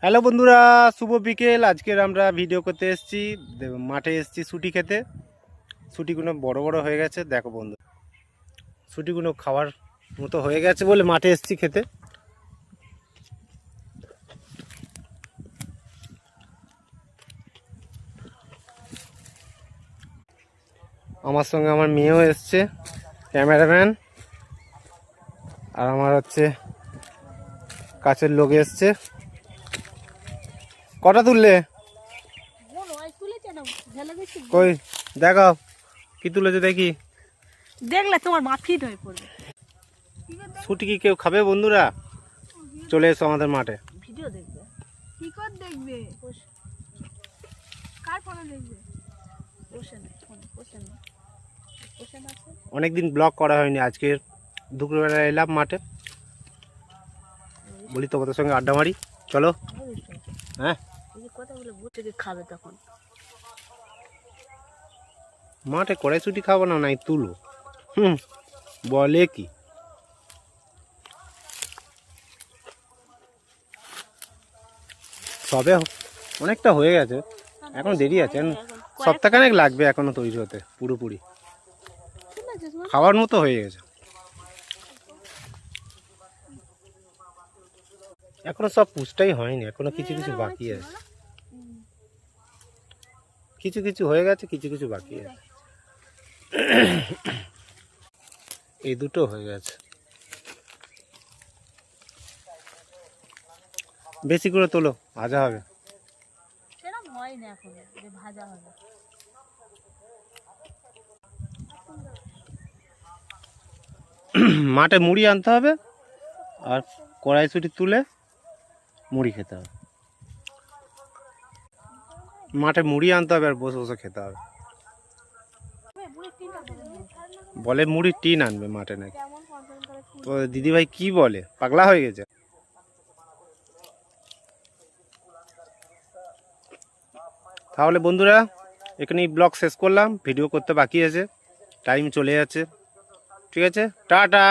Hello বন্ধুরা, শুভ বিকেল। আজকের আমরা ভিডিও করতে এসেছি, মাঠে এসেছি ছুটি খেতে। ছুটিগুলো বড় বড় হয়ে গেছে, দেখো বন্ধু, ছুটিগুলো খাওয়ার মতো হয়ে গেছে বলে মাঠে এসেছি খেতে। আমার সঙ্গে আমার মেয়েও এসছে, ক্যামেরাম্যান, আর আমার হচ্ছে কাছের লোক এসছে। কটা তুললে? কই দেখাও, কি তুলেছে দেখি। দেখলে তোমার মা ফিট হয়ে পড়বে। ছুটি কি কেউ খাবে বন্ধুরা? চলে এসো আমাদের মাঠে। ভিডিও দেখবে, কি করে দেখবে? কার ফোনে দেখবে? অনেকদিন ব্লগ করা হয়নি, আজকে দুপুরবেলা এলাম মাঠে, বলি তোমাদের সঙ্গে আড্ডা মারি, চলো। হ্যাঁ, কথাগুলো বুঝে খাবে তখন। মাঠে কড়াইশুঁটি খাবো না, নাই তুলো। বলে কি, সবে অনেকটা হয়ে গেছে, এখন দেরি আছে, সপ্তাহখানেক লাগবে এখনো তৈরি হতে পুরোপুরি। খাওয়ার মতো হয়ে গেছে, এখনো সব পুষটাই হয়নি, এখনো কিছু কিছু বাকি আছে। কিছু কিছু হয়ে গেছে, কিছু কিছু বাকি আছে। এই দুটো হয়ে গেছে, বেশি করে তোলো, ভাজা হবে। সেরকম হয় না এখন যে ভাজা হবে। মাঠে মুড়ি আনতে হবে, আর কড়াইশুঁটি তুলে মুড়ি খেতে হবে। মাঠে মুড়ি আনতে হবে আর বসে বসে খেতে হবে। বলে মুড়ির টিন আনবে মাঠে নাকি। তো দিদিভাই কি বলে, পাগলা হয়ে গেছে। তাহলে বন্ধুরা, এখানেই ব্লগ শেষ করলাম, ভিডিও করতে বাকি আছে, টাইম চলে যাচ্ছে। ঠিক আছে, টাটা।